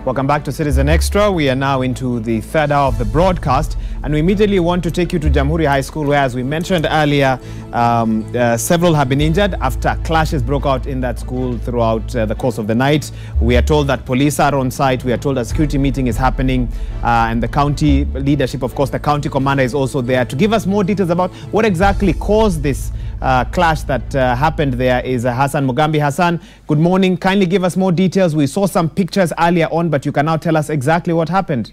Welcome back to Citizen Extra. We are now into the third hour of the broadcast, and we immediately want to take you to Jamhuri High School, where, as we mentioned earlier, several have been injured after clashes broke out in that school throughout the course of the night. We are told that police are on site. We are told a security meeting is happening, and the county leadership, of course, the county commander is also there to give us more details about what exactly caused this clash that happened. There is Hassan Mugambi. Hassan, good morning. Kindly give us more details. We saw some pictures earlier on, but you can now tell us exactly what happened.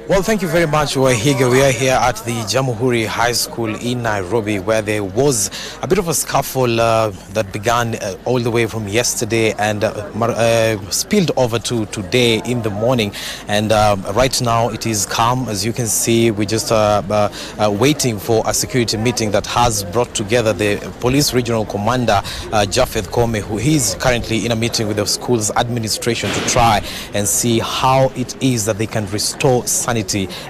Well, thank you very much, Wahiga. We are here at the Jamhuri High School in Nairobi, where there was a bit of a scuffle that began all the way from yesterday and spilled over to today in the morning. And right now it is calm. As you can see, we're just waiting for a security meeting that has brought together the police regional commander, Japhet Kome, who is currently in a meeting with the school's administration to try and see how it is that they can restore sanity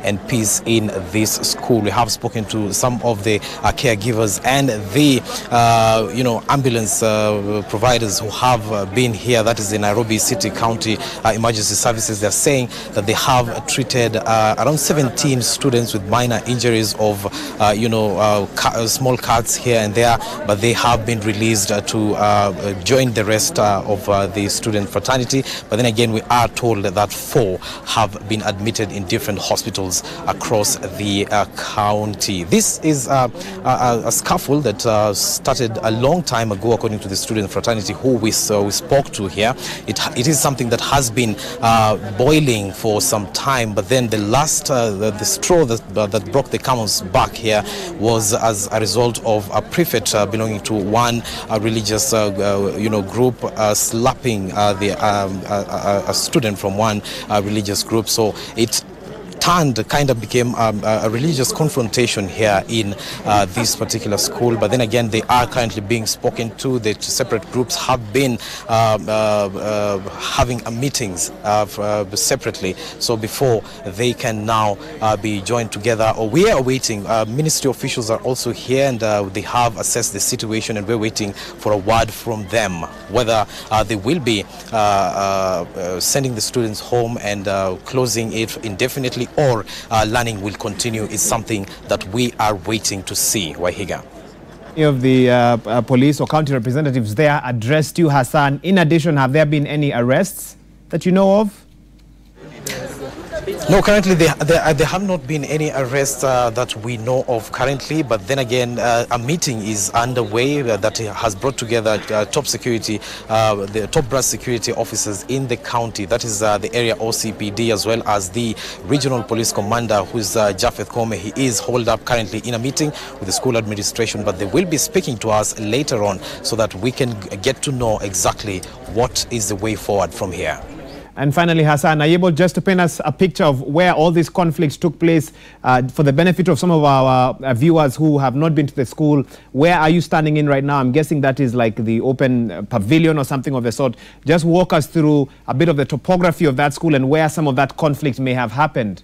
and peace in this school. We have spoken to some of the caregivers and the ambulance providers who have been here. That is the Nairobi City County Emergency Services. They're saying that they have treated around 17 students with minor injuries of small cuts here and there, but they have been released to join the rest of the student fraternity. But then again, we are told that 4 have been admitted in different hospitals across the county. This is a scuffle that started a long time ago, according to the student fraternity who we spoke to here. It is something that has been boiling for some time, but then the last the straw that broke the camel's back here was as a result of a prefect belonging to one religious group slapping a student from one religious group. So it became a religious confrontation here in this particular school. But then again, they are currently being spoken to. The separate groups have been having meetings separately, so before they can now be joined together. Or we are waiting. Ministry officials are also here, and they have assessed the situation, and we're waiting for a word from them whether they will be sending the students home and closing it indefinitely, or learning will continue, is something that we are waiting to see. Wahiga. Any of the police or county representatives there addressed you, Hassan? In addition, have there been any arrests that you know of? No, currently there have not been any arrests that we know of currently, but then again, a meeting is underway that has brought together top security, the top brass security officers in the county. That is the area OCPD, as well as the regional police commander, who is Japhet Kome. He is holed up currently in a meeting with the school administration, but they will be speaking to us later on so that we can get to know exactly what is the way forward from here. And finally, Hassan, are you able just to paint us a picture of where all these conflicts took place for the benefit of some of our viewers who have not been to the school? Where are you standing in right now? I'm guessing that is like the open pavilion or something of the sort. Just walk us through a bit of the topography of that school and where some of that conflict may have happened.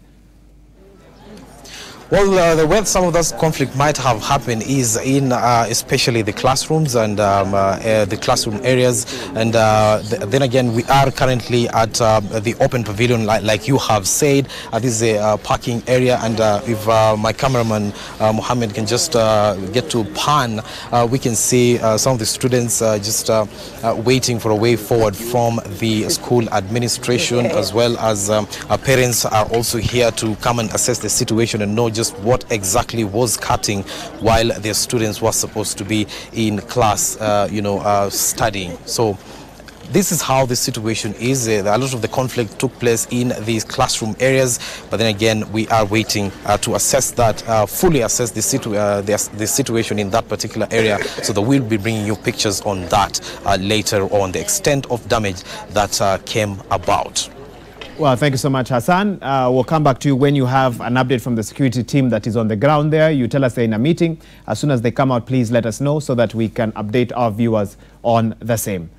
Well, where some of that conflict might have happened is in especially the classrooms and the classroom areas. And then again, we are currently at the open pavilion, like you have said. This is a parking area, and if my cameraman Mohammed can just get to pan, we can see some of the students just waiting for a way forward from the school administration, as well as our parents are also here to come and assess the situation and know just what exactly was cutting while their students were supposed to be in class, studying. So this is how the situation is. A lot of the conflict took place in these classroom areas, but then again, we are waiting to assess that, fully assess the situation in that particular area, so that we'll be bringing you pictures on that later on, the extent of damage that came about. Well, thank you so much, Hassan. We'll come back to you when you have an update from the security team that is on the ground there. You tell us they're in a meeting. As soon as they come out, please let us know so that we can update our viewers on the same.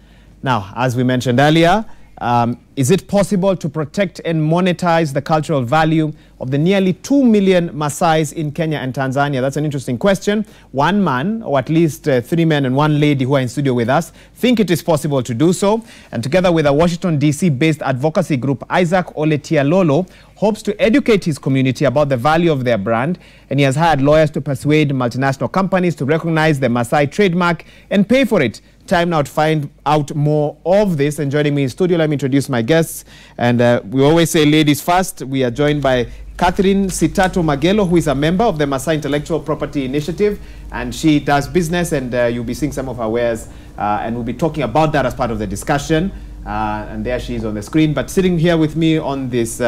Now, as we mentioned earlier, Is it possible to protect and monetize the cultural value of the nearly 2 million Maasais in Kenya and Tanzania? That's an interesting question. One man, or at least 3 men and 1 lady who are in studio with us, think it is possible to do so. And together with a Washington, D.C.-based advocacy group, Isaac Oletialolo hopes to educate his community about the value of their brand. And he has hired lawyers to persuade multinational companies to recognize the Maasai trademark and pay for it. Time now to find out more of this. And joining me in studio, let me introduce my guests. And we always say ladies first. We are joined by Catherine Sitato Magelo, who is a member of the Maasai Intellectual Property Initiative. And she does business, and you'll be seeing some of her wares. And we'll be talking about that as part of the discussion. And there she is on the screen. But sitting here with me on this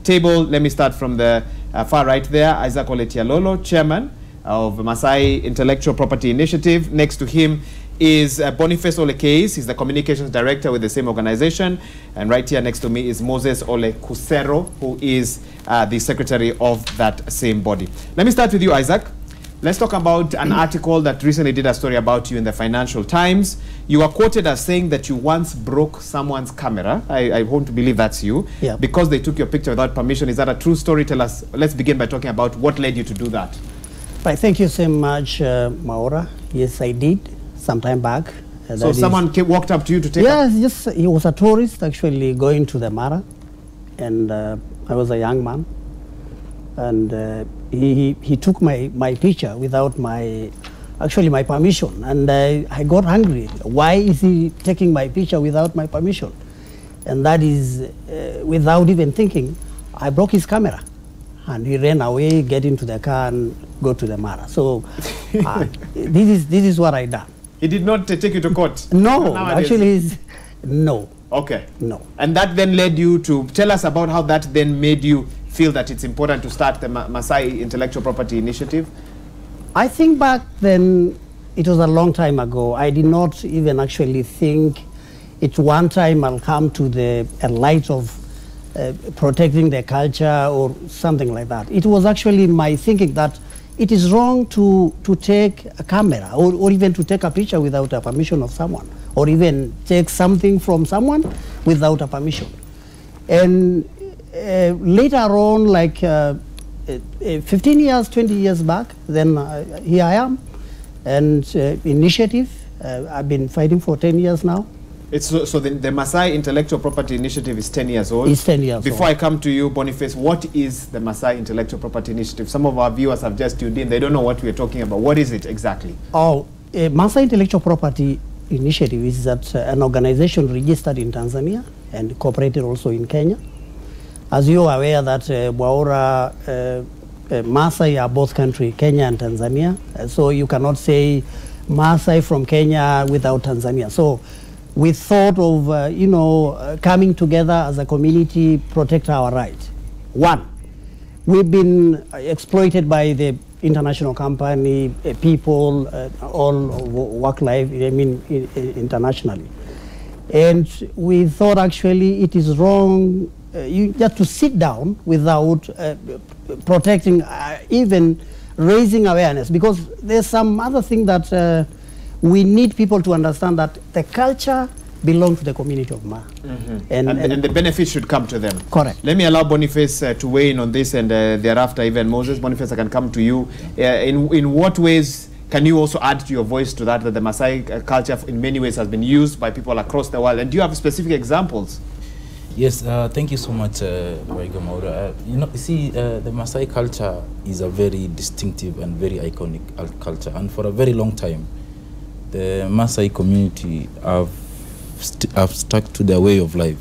table, let me start from the far right there, Isaac Oletialolo, chairman of Maasai Intellectual Property Initiative. Next to him is Boniface Olekeis. He's the communications director with the same organization. And right here next to me is Moses Ole Kusero, who is the secretary of that same body. Let me start with you, Isaac. Let's talk about an article that recently did a story about you in the Financial Times. You are quoted as saying that you once broke someone's camera. I want to believe that's you. Yeah. Because they took your picture without permission. Is that a true story? Tell us. Let's begin by talking about what led you to do that. Right, thank you so much, Maura. Yes, I did. Some time back. So someone walked up to you to take Yes, he was a tourist actually going to the Mara, and I was a young man, and he took my picture without my permission, and I got angry. Why is he taking my picture without my permission? And that is without even thinking, I broke his camera, and he ran away, get into the car, and go to the Mara. So this is what I done. He did not take you to court? No, actually, no. Okay. No. And that then led you to tell us about how that then made you feel that it's important to start the Maasai Intellectual Property Initiative? I think back then, it was a long time ago. I did not even actually think it's one time I'll come to the light of protecting the culture or something like that. It was actually my thinking that it is wrong to take a camera or even to take a picture without a permission of someone, or even take something from someone without a permission. And later on, like 15 years, 20 years back, then here I am. And initiative, I've been fighting for 10 years now. So the Maasai Intellectual Property Initiative is 10 years old. It's 10 years old. Before I come to you, Boniface, what is the Maasai Intellectual Property Initiative? Some of our viewers have just tuned in. They don't know what we're talking about. What is it exactly? Oh, Maasai Intellectual Property Initiative is that an organization registered in Tanzania and incorporated also in Kenya. As you are aware that Bwaura, Maasai are both countries, Kenya and Tanzania. So you cannot say Maasai from Kenya without Tanzania. So we thought of, coming together as a community, protect our rights. One, we've been exploited by the international company, people, all work life, internationally. And we thought actually it is wrong you just to sit down without protecting, even raising awareness, because there's some other thing that we need people to understand, that the culture belongs to the community of Ma. And the benefits should come to them. Correct. Let me allow Boniface to weigh in on this, and thereafter even Moses. Boniface, I can come to you. In what ways can you also add to your voice to that the Maasai culture in many ways has been used by people across the world? And do you have specific examples? Yes, thank you so much, Waiga Maura. You see, the Maasai culture is a very distinctive and very iconic culture, and for a very long time, the Maasai community have stuck to their way of life.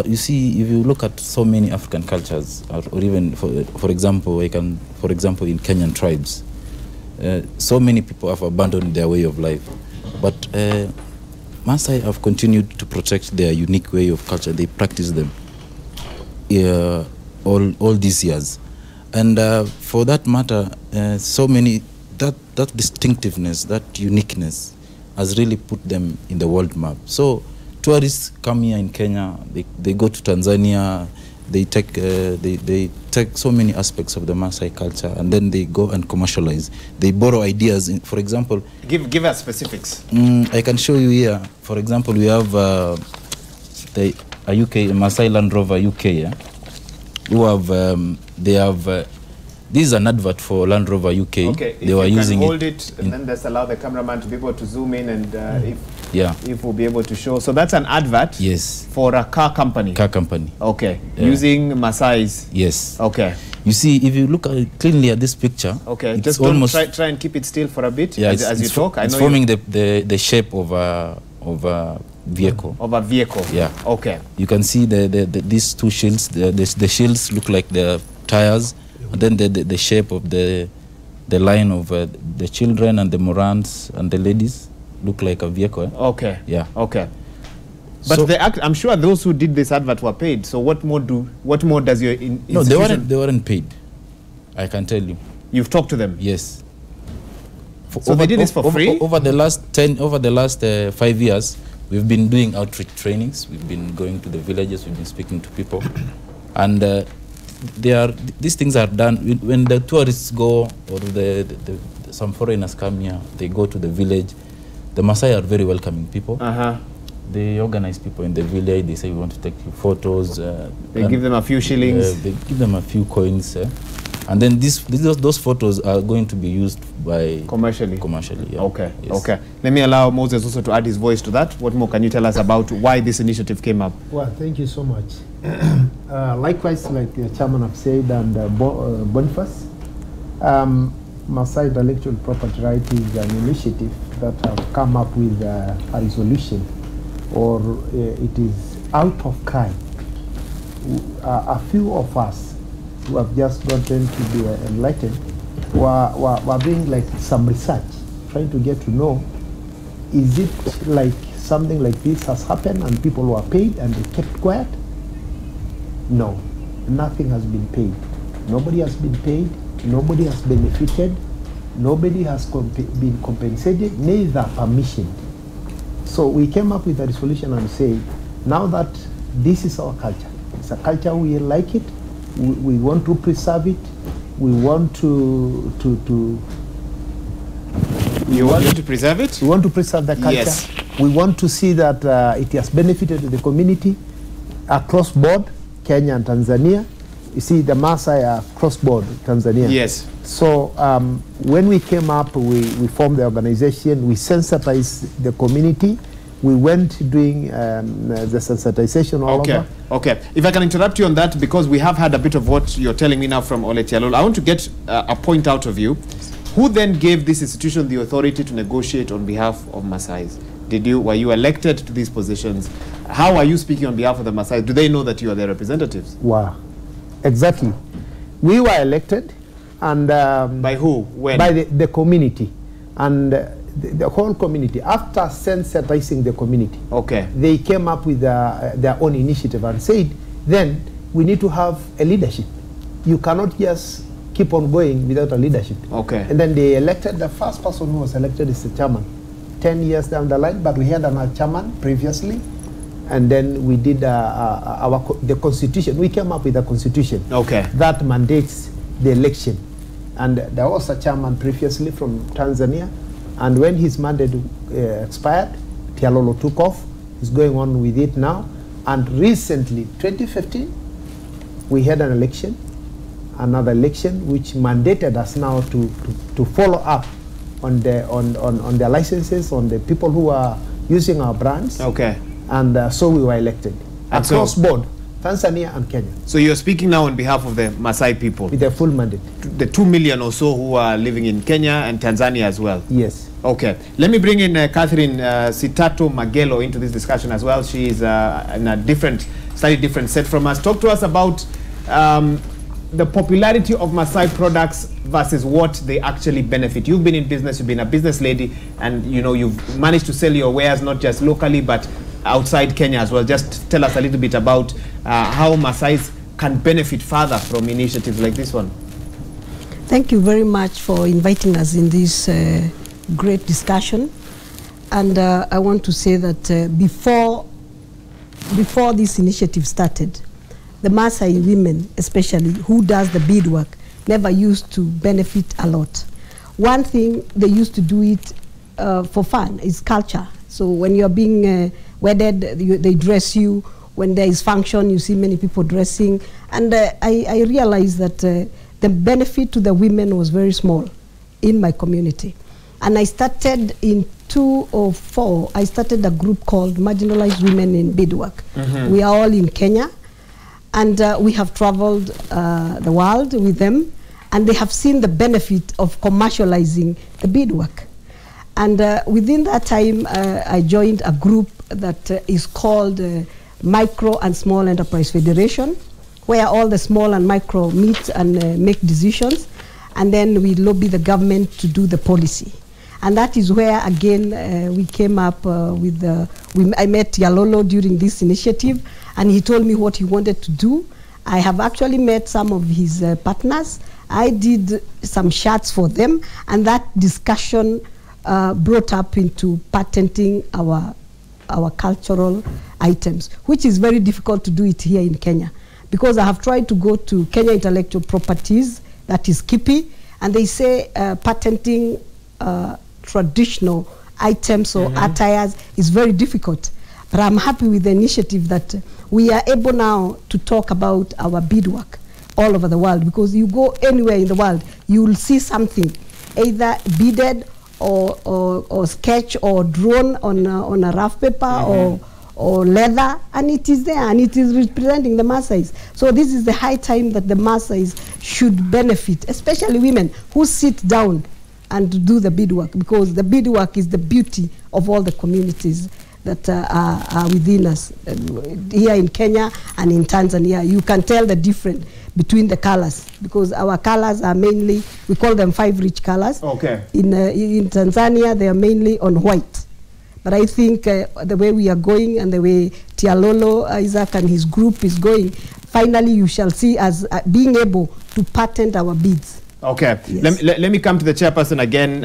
You see, if you look at so many African cultures, or even, for example, in Kenyan tribes, so many people have abandoned their way of life, but Maasai have continued to protect their unique way of culture. They practice them all these years, and for that matter, so many that distinctiveness, that uniqueness, has really put them in the world map. So tourists come here in Kenya, they go to Tanzania, they take so many aspects of the Maasai culture, and then they go and commercialize. They borrow ideas. For example, give us specifics. I can show you here. For example, we have a Maasai Land Rover UK, yeah, who have this is an advert for Land Rover UK. Okay, they were using hold it and then just allow the cameraman to be able to zoom in, and if we'll be able to show. So that's an advert. Yes. For a car company. Car company. Okay. Using Maasai's. Yes. Okay. You see, if you look cleanly at this picture. Okay. Just almost try and keep it still for a bit. Yeah, as you talk. It's forming the shape of a vehicle. Of a vehicle. Yeah. Okay. You can see these two shields. The shields look like the tires, and then the shape of the line of the children and the morans and the ladies look like a vehicle. Okay. Yeah. Okay. But so I'm sure those who did this advert were paid. So what more does your institution? No, they weren't paid. I can tell you. You've talked to them. Yes. So they did this for free? Over the last 5 years, we've been doing outreach trainings. We've been going to the villages. We've been speaking to people, and these things are done when the tourists go, or some foreigners come here. They go to the village. The Maasai are very welcoming people. They organize people in the village. They say, we want to take photos. They give them a few shillings. They give them a few coins. And then those photos are going to be used by commercially. Yeah. Okay. Yes. Okay. Let me allow Moses also to add his voice to that. What more can you tell us about why this initiative came up? Well, thank you so much. Likewise, like the chairman have said, and Boniface, Maasai intellectual property right is an initiative that have come up with a resolution, or it is out of kind. A few of us who have just gotten to be enlightened were doing like some research, trying to get to know, is it like something like this has happened and people were paid and they kept quiet? No, nothing has been paid. Nobody has been paid. Nobody has benefited. Nobody has been compensated, neither permission. So we came up with a resolution and said, now that this is our culture, it's a culture we like it, we want to preserve it, we want to You want to preserve it? We want to preserve the culture. Yes. We want to see that it has benefited the community across board, Kenya and Tanzania. You see, the Maasai are cross-board Tanzania. Yes. So when we came up, we formed the organization, we sensitized the community. We went doing the sensitization all over. Okay. If I can interrupt you on that, because we have had a bit of what you're telling me now from Ole Tialolo. I want to get a point out of you. Who then gave this institution the authority to negotiate on behalf of Maasais? Were you elected to these positions? How are you speaking on behalf of the Maasai? Do they know that you are their representatives? Wow. Exactly. We were elected, and by who? When? By the community, and the whole community. After sensitizing the community, they came up with their own initiative and said, then we need to have a leadership. You cannot just keep on going without a leadership. And then they elected, the first person who was elected is the chairman. 10 years down the line, but we had another chairman previously. And then we did the constitution. We came up with a constitution that mandates the election. And there was a chairman previously from Tanzania. And when his mandate expired, Tialolo took off. He's going on with it now. And recently, 2015, we had an election, another election, which mandated us now to follow up on their licenses, on the people who are using our brands. And so we were elected across board, Tanzania and Kenya. So you're speaking now on behalf of the Maasai people? With a full mandate. The 2 million or so who are living in Kenya and Tanzania as well? Yes. Okay. Let me bring in Catherine Sitato Magelo into this discussion as well. She is in a slightly different set from us. Talk to us about the popularity of Maasai products versus what they actually benefit. You've been in business, you've been a business lady, and you've managed to sell your wares not just locally but outside Kenya as well. Just tell us a little bit about how Maasais can benefit further from initiatives like this one. Thank you very much for inviting us in this great discussion. And I want to say that before this initiative started, the Maasai women, especially, who does the beadwork, never used to benefit a lot. One thing, they used to do it for fun, is culture. So when you're being wedded, they dress you, when there is function, you see many people dressing. And I realized that the benefit to the women was very small in my community. And I started in 2004, I started a group called Marginalized Women in Beadwork. We are all in Kenya, and we have traveled the world with them, and they have seen the benefit of commercializing the beadwork. And within that time, I joined a group that is called Micro and Small Enterprise Federation, where all the small and micro meet and make decisions, and then we lobby the government to do the policy. And that is where, again, we came up with I met Yalolo during this initiative, and he told me what he wanted to do. I have actually met some of his partners. I did some shirts for them, and that discussion brought up into patenting our cultural items, which is very difficult to do it here in Kenya. Because I have tried to go to Kenya Intellectual Properties, that is KIPI, and they say patenting traditional items or attires is very difficult. But I'm happy with the initiative that we are able now to talk about our beadwork all over the world, because you go anywhere in the world, you will see something, either beaded or sketch or drawn on a rough paper or leather, and it is there, and it is representing the Maasais. So this is the high time that the Maasais should benefit, especially women who sit down and do the beadwork, because the beadwork is the beauty of all the communities that are within us. Here in Kenya and in Tanzania, you can tell the difference between the colors, because our colors are mainly, we call them 5 rich colors. Okay. In Tanzania, they are mainly on white. But I think the way we are going and the way Tialolo Isaac and his group is going, finally you shall see us being able to patent our beads. Okay. Yes. Let me come to the chairperson again.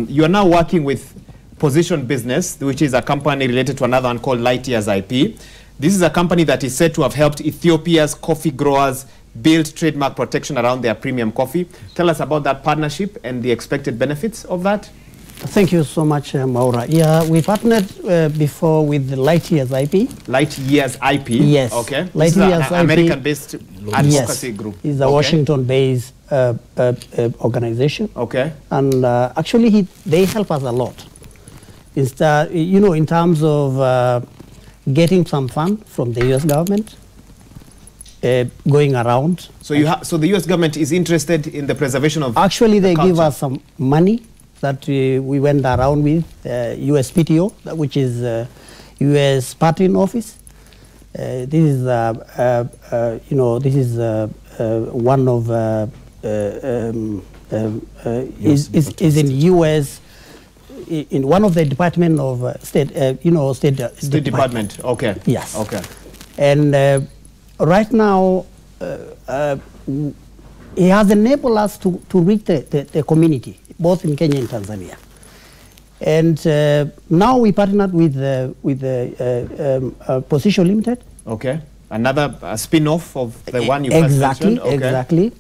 You are now working with Position Business, which is a company related to another one called Light Years IP. This is a company that is said to have helped Ethiopia's coffee growers build trademark protection around their premium coffee. Tell us about that partnership and the expected benefits of that. Thank you so much, Maura. Yeah, we partnered before with Light Years IP. Light Years IP? Yes. Okay. Light Years IP. American-based advocacy group. It's a Washington-based organization. Okay. And actually, they help us a lot. You know, in terms of getting some fund from the U.S. government, going around. So so the U.S. government is interested in the preservation of. Actually, they give us some money that we went around with USPTO, which is U.S. Patent Office. This is you know, this is one of is in U.S. in one of the Department of State, you know, State Department. Okay. Yes. Okay. And right now, it has enabled us to reach the community, both in Kenya and Tanzania. And now we partnered with Position Limited. Okay. Another spin-off of the one you first mentioned. Okay. Exactly.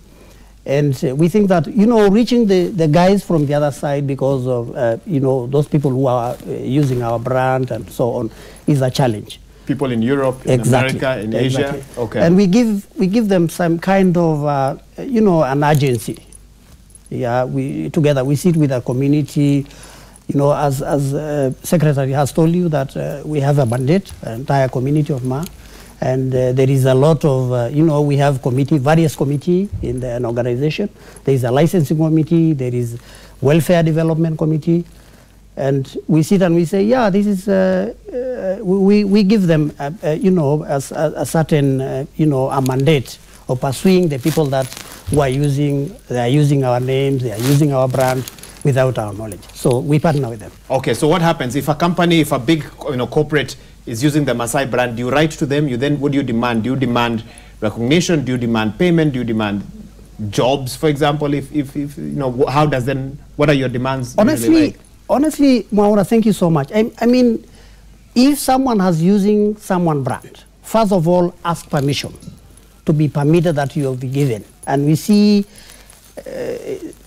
And we think that, you know, reaching the guys from the other side, because of, you know, those people who are using our brand and so on, is a challenge. People in Europe, in America, in Asia. Okay. And we give them some kind of, you know, an agency. Yeah, together we sit with a community. You know, as Secretary has told you that we have a mandate, an entire community of Ma. And there is a lot of, you know, we have various committee in an organization. There is a licensing committee, there is welfare development committee. And we sit and we say, yeah, this is, we give them, you know, a certain, you know, a mandate of pursuing the people that who are using our names, they are using our brand without our knowledge. So we partner with them. Okay, so what happens if a company, if a big, you know, corporate is using the Maasai brand, do you write to them? What do you demand? Do you demand recognition? Do you demand payment? Do you demand jobs, for example? If you know, how does then, what are your demands? Honestly, Maura, thank you so much. I mean, if someone has using someone brand, first of all, ask permission to be permitted that you will be given. And we see,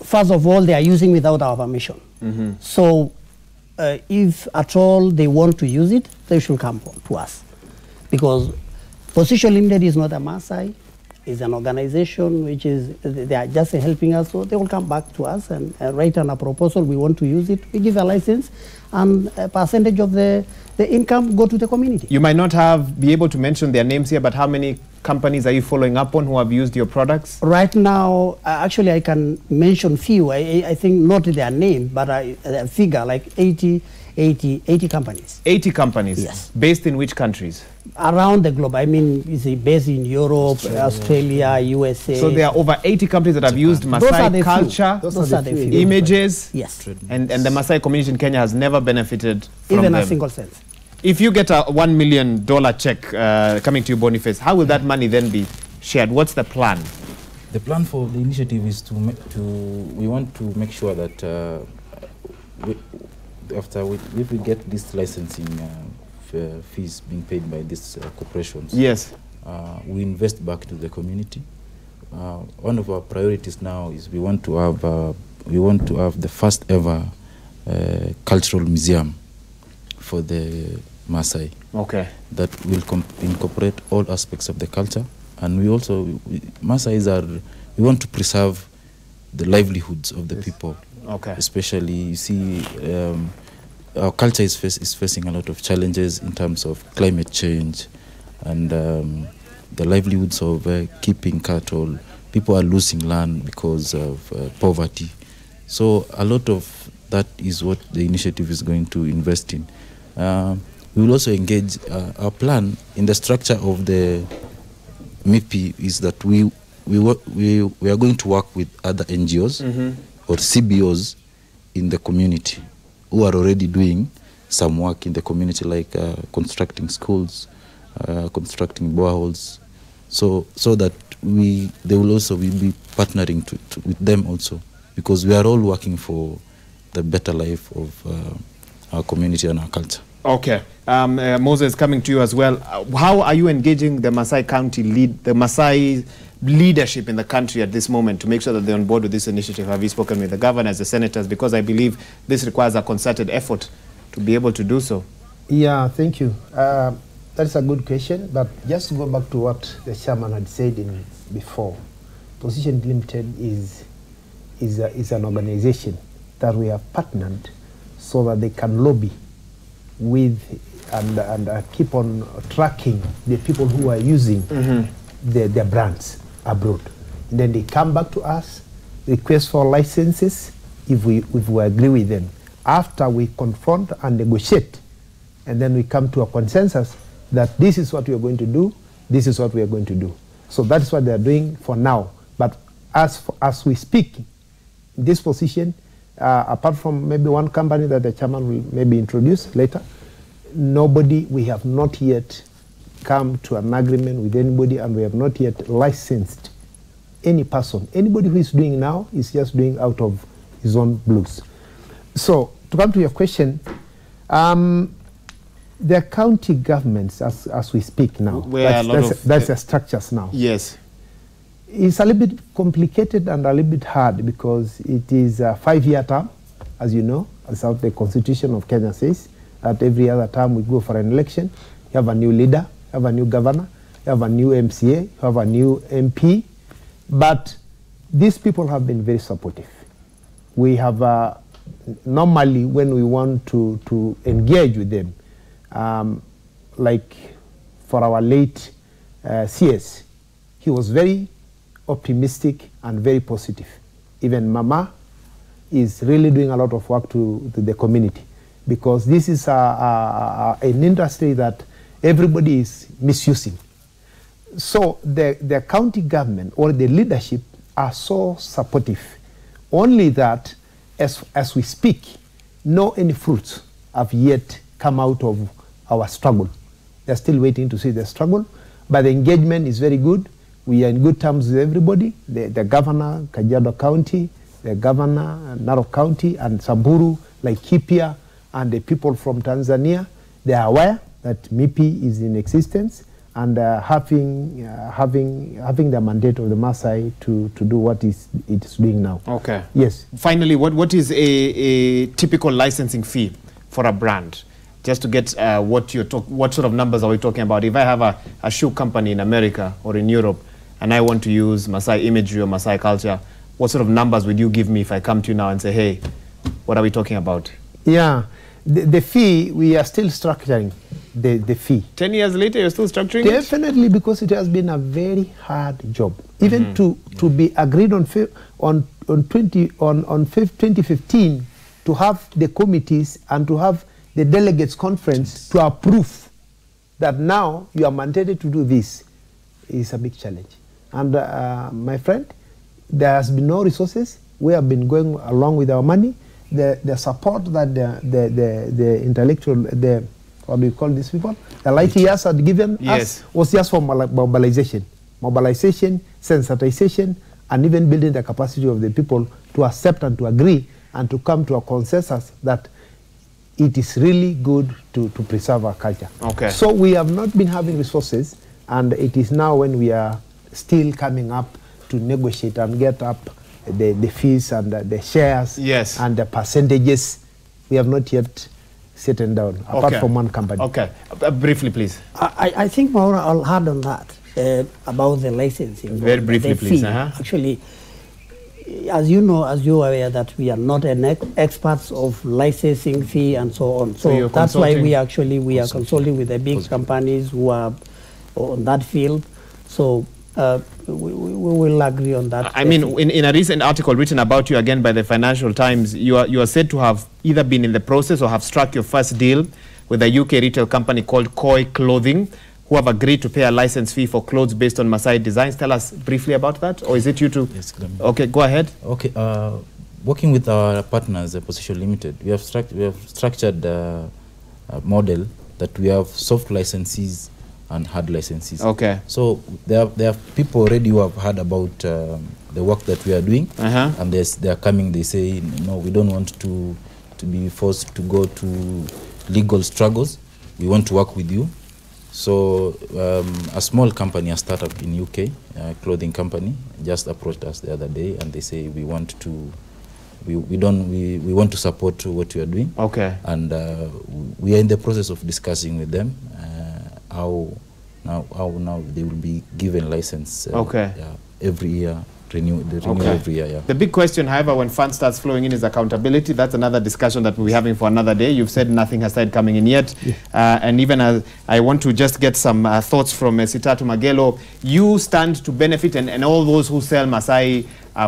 first of all, they are using without our permission. Mm-hmm. So if at all they want to use it, they should come to us. Because Position Limited is not a Maasai. It's an organization which is, they are just helping us, so they will come back to us and write on a proposal. We want to use it. We give a license, and a percentage of the income go to the community. You might not be able to mention their names here, but how many companies are you following up on who have used your products? Right now, actually, I can mention few. I think not their name, but a figure like 80 companies. 80 companies? Yes. Based in which countries? Around the globe. I mean, it's based in Europe, Australia, USA. So there are over 80 companies that have used Maasai culture, Those are the few. images, yes. And the Maasai community in Kenya has never benefited from even them. a single cent. If you get a $1 million check coming to you, Boniface, how will that money then be shared? What's the plan? The plan for the initiative is we want to make sure that if we get this licensing fees being paid by these corporations, yes, we invest back to the community. One of our priorities now is we want to have the first ever cultural museum for the Maasai. Okay. That will incorporate all aspects of the culture, and we Maasai we want to preserve the livelihoods of the people. Okay. Especially, you see, our culture is facing a lot of challenges in terms of climate change and the livelihoods of keeping cattle. People are losing land because of poverty. So a lot of that is what the initiative is going to invest in. We will also engage our plan in the structure of the MIPI is that we are going to work with other NGOs or CBOs in the community who are already doing some work in the community, like constructing schools, constructing boreholes, so that they will also be partnering with them also, because we are all working for the better life of our community and our culture. Okay. Moses, coming to you as well. How are you engaging the Maasai Maasai leadership in the country at this moment to make sure that they're on board with this initiative? Have you spoken with the governors, the senators? Because I believe this requires a concerted effort to be able to do so. Yeah, thank you. That's a good question, but just to go back to what the chairman had said before, Position Limited is an organization that we have partnered so that they can lobby with and keep on tracking the people who are using their brands abroad. And then they come back to us, request for licenses if we agree with them. After we confront and negotiate, and then we come to a consensus that this is what we are going to do, this is what we are going to do. So that's what they are doing for now. But as we speak, in this position, apart from maybe one company that the chairman will maybe introduce later, we have not yet come to an agreement with anybody, and we have not yet licensed any person. Anybody who is doing now is just doing out of his own blues. So to come to your question, the county governments, as we speak now, that's the structures now. Yes. It's a little bit complicated and a little bit hard because it is a 5-year term, as you know, as the Constitution of Kenya says, that every other term we go for an election, you have a new leader, you have a new governor, you have a new MCA, you have a new MP, but these people have been very supportive. We have, normally when we want to engage with them, like for our late CS, he was very optimistic and very positive. Even Mama is really doing a lot of work to the community, because this is an industry that everybody is misusing. So the county government or the leadership are so supportive, only that as we speak, no any fruits have yet come out of our struggle. They're still waiting to see the struggle, but the engagement is very good. We are in good terms with everybody, the governor, Kajiado County, the governor, Narok County, and Samburu, Laikipia, and the people from Tanzania. They are aware that MIPI is in existence, and having the mandate of the Maasai to do what it is doing now. Okay. Yes. Finally, what is a typical licensing fee for a brand? just to get what sort of numbers are we talking about? If I have a shoe company in America or in Europe and I want to use Maasai imagery or Maasai culture, what sort of numbers would you give me if I come to you now and say, hey, what are we talking about? Yeah, the fee, we are still structuring the fee. 10 years later, you're still structuring Definitely, because it has been a very hard job. Even to be agreed on 2015, to have the committees and to have the delegates conference to approve that now you are mandated to do this is a big challenge. And my friend, there has been no resources. We have been going along with our money. The support that the intellectual, what do you call these people? The Lightyears had given us was just for mobilization, sensitization, and even building the capacity of the people to accept and to agree and to come to a consensus that it is really good to preserve our culture. Okay. So we have not been having resources, and it is now when we are still coming up to negotiate and get up the fees and the shares and the percentages. We have not yet settled down, apart from one company. Okay, briefly, please. I think, Maura, I'll add on that about the licensing. Very briefly, please. Actually, as you know, as you are aware, that we are not experts of licensing fee and so on. So that's why we are consulting with the big companies who are on that field. So we will agree on that. I mean, in a recent article written about you again by the Financial Times, you are said to have either been in the process or have struck your first deal with a UK retail company called Koi Clothing, who have agreed to pay a license fee for clothes based on Maasai designs. Tell us briefly about that, or is it you two? Yes, okay, go ahead. Okay, working with our partners, Position Limited, we have structured a model that we have soft licenses and hard licenses. Okay. So there are people already who have heard about the work that we are doing, and they are coming. They say, no, we don't want to be forced to go to legal struggles. We want to work with you. So a small company, a startup in UK, a clothing company, just approached us the other day, and they say we want to support what you are doing. Okay. And we are in the process of discussing with them how now they will be given license. Every year. Renew every year. The big question, however, when funds starts flowing in is accountability. That's another discussion that we'll be having for another day. You've said nothing has started coming in yet. And even I want to just get some thoughts from Sitatu Magelo. You stand to benefit, and all those who sell Maasai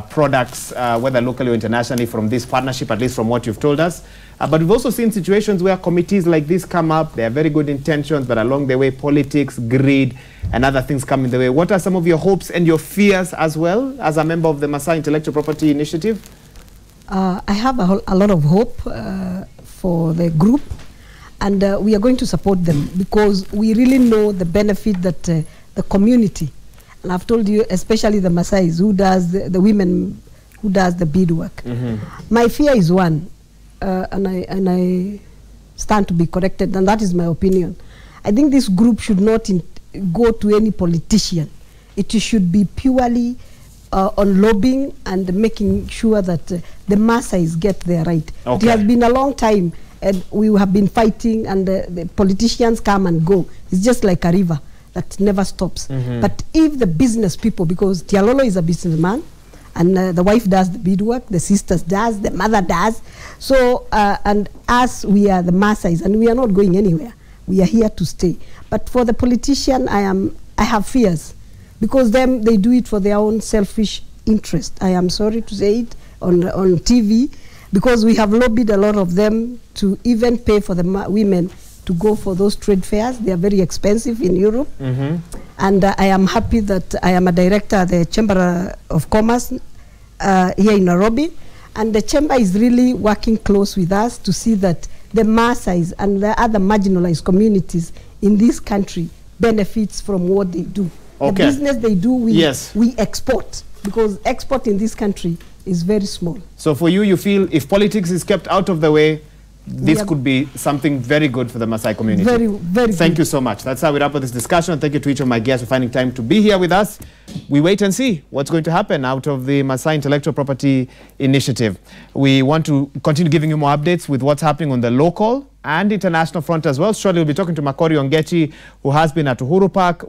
products, whether locally or internationally, from this partnership, at least from what you've told us. But we've also seen situations where committees like this come up. They are very good intentions, but along the way, politics, greed, and other things come in the way. What are some of your hopes and your fears as well, as a member of the Maasai Intellectual Property Initiative? I have a lot of hope for the group, and we are going to support them because we really know the benefit that the community, and I've told you, especially the Maasais, who does the women who does the beadwork. My fear is one, and I stand to be corrected, and that is my opinion. I think this group should not go to any politician. It should be purely on lobbying and making sure that the Maasais get their right. Okay. It has been a long time, and we have been fighting, and the politicians come and go. It's just like a river that never stops. But if the business people, because Tialolo is a businessman, and the wife does the beadwork, the sisters does, the mother does. So, and us, we are the Maasais, and we are not going anywhere. We are here to stay. But for the politician, I have fears, because they do it for their own selfish interest. I am sorry to say it on TV, because we have lobbied a lot of them to even pay for the women to go for those trade fairs. They are very expensive in Europe. And I am happy that I am a director at the Chamber of Commerce here in Nairobi. And the Chamber is really working close with us to see that the Maasais and the other marginalized communities in this country benefits from what they do. The business they do, we export, because export in this country is very small. So for you, you feel if politics is kept out of the way, this could be something very good for the Maasai community. Very, very good. Thank you so much. That's how we wrap up this discussion. Thank you to each of my guests for finding time to be here with us. We wait and see what's going to happen out of the Maasai Intellectual Property Initiative. We want to continue giving you more updates with what's happening on the local and international front as well. Shortly, we'll be talking to Makori Ongechi, who has been at Uhuru Park.